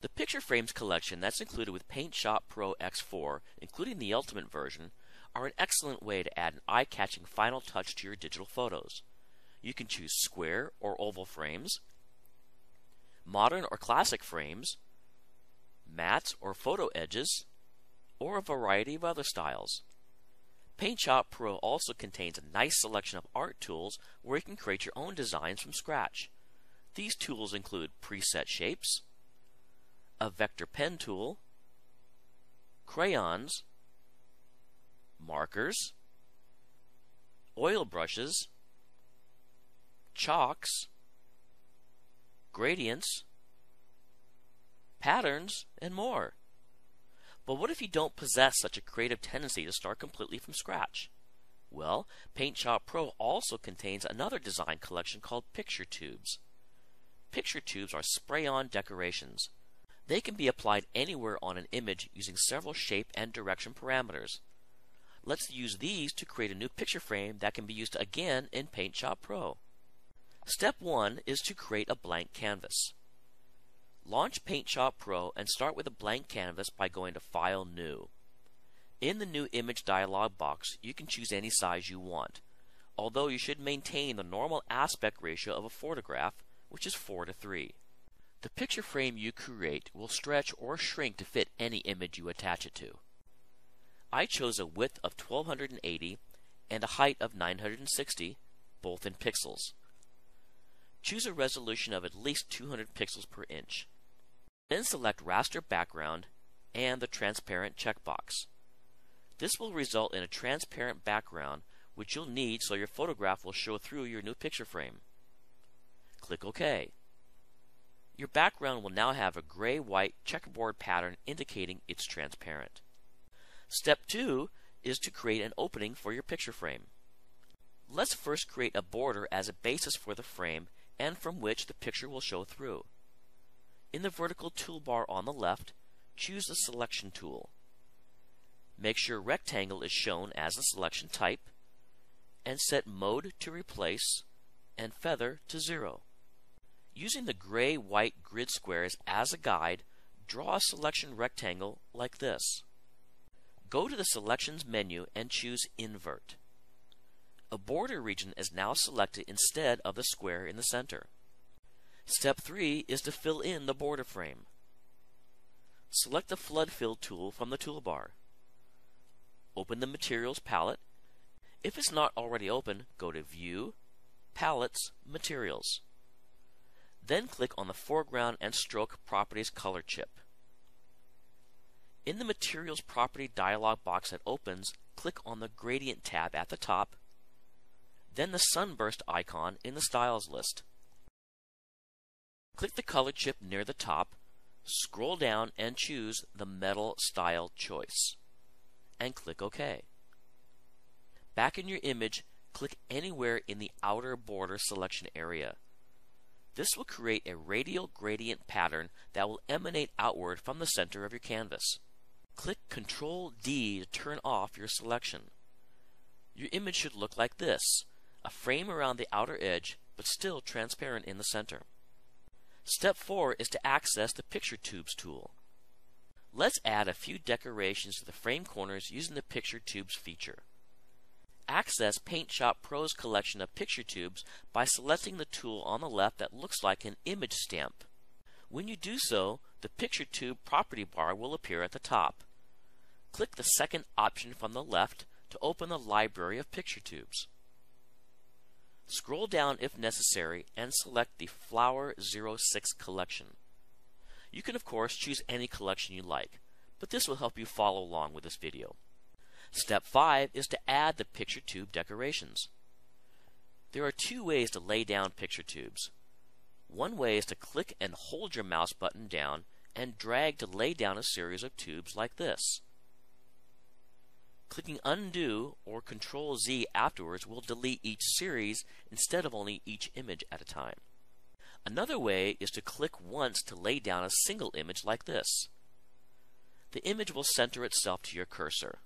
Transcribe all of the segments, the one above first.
The picture frames collection that's included with Paint Shop Pro X4, including the Ultimate version, are an excellent way to add an eye-catching final touch to your digital photos. You can choose square or oval frames, modern or classic frames, matte or photo edges, or a variety of other styles. Paint Shop Pro also contains a nice selection of art tools where you can create your own designs from scratch. These tools include preset shapes, a vector pen tool, crayons, markers, oil brushes, chalks, gradients, patterns, and more. But what if you don't possess such a creative tendency to start completely from scratch? Well, Paint Shop Pro also contains another design collection called picture tubes. Picture tubes are spray-on decorations. They can be applied anywhere on an image using several shape and direction parameters. Let's use these to create a new picture frame that can be used again in Paint Shop Pro. Step 1 is to create a blank canvas. Launch Paint Shop Pro and start with a blank canvas by going to File, New. In the New Image dialog box, you can choose any size you want, although you should maintain the normal aspect ratio of a photograph, which is 4:3. The picture frame you create will stretch or shrink to fit any image you attach it to. I chose a width of 1280 and a height of 960, both in pixels. Choose a resolution of at least 200 pixels per inch. Then select Raster Background and the Transparent checkbox. This will result in a transparent background which you'll need so your photograph will show through your new picture frame. Click OK. Your background will now have a gray-white checkerboard pattern indicating it's transparent. Step 2 is to create an opening for your picture frame. Let's first create a border as a basis for the frame and from which the picture will show through. In the vertical toolbar on the left, choose the Selection tool. Make sure Rectangle is shown as the selection type, and set Mode to Replace and Feather to 0. Using the gray-white grid squares as a guide, draw a selection rectangle like this. Go to the Selections menu and choose Invert. A border region is now selected instead of the square in the center. Step 3 is to fill in the border frame. Select the Flood Fill tool from the toolbar. Open the Materials palette. If it's not already open, go to View, Palettes, Materials. Then click on the Foreground and Stroke Properties color chip. In the Materials Property dialog box that opens, click on the Gradient tab at the top, then the Sunburst icon in the Styles list. Click the color chip near the top, scroll down and choose the Metal Style choice, and click OK. Back in your image, click anywhere in the outer border selection area. This will create a radial gradient pattern that will emanate outward from the center of your canvas. Click Ctrl D to turn off your selection. Your image should look like this, a frame around the outer edge, but still transparent in the center. Step 4 is to access the Picture Tubes tool. Let's add a few decorations to the frame corners using the Picture Tubes feature. Access Paint Shop Pro's collection of picture tubes by selecting the tool on the left that looks like an image stamp. When you do so, the Picture Tube property bar will appear at the top. Click the second option from the left to open the library of picture tubes. Scroll down if necessary and select the Flower 06 collection. You can of course choose any collection you like, but this will help you follow along with this video. Step 5 is to add the picture tube decorations. There are two ways to lay down picture tubes. One way is to click and hold your mouse button down and drag to lay down a series of tubes like this. Clicking Undo or Ctrl Z afterwards will delete each series instead of only each image at a time. Another way is to click once to lay down a single image like this. The image will center itself to your cursor.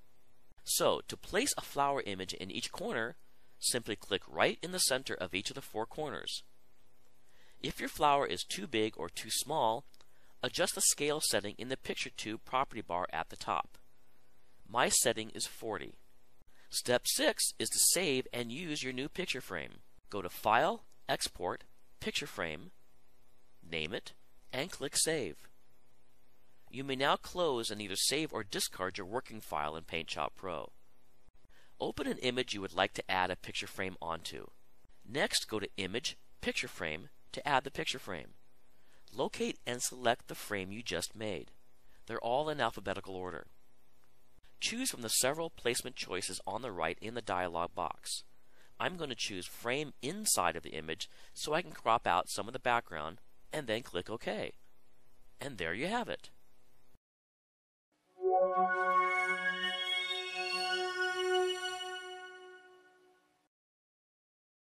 So, to place a flower image in each corner, simply click right in the center of each of the four corners. If your flower is too big or too small, Adjust the scale setting in the Picture Tube property bar at the top. My setting is 40. Step 6 is to save and use your new picture frame. Go to File, Export, Picture Frame, name it, and click Save. You may now close and either save or discard your working file in PaintShop Pro. Open an image you would like to add a picture frame onto. Next, go to Image, Picture Frame to add the picture frame. Locate and select the frame you just made. They're all in alphabetical order. Choose from the several placement choices on the right in the dialog box. I'm going to choose Frame inside of the image so I can crop out some of the background and then click OK. And there you have it.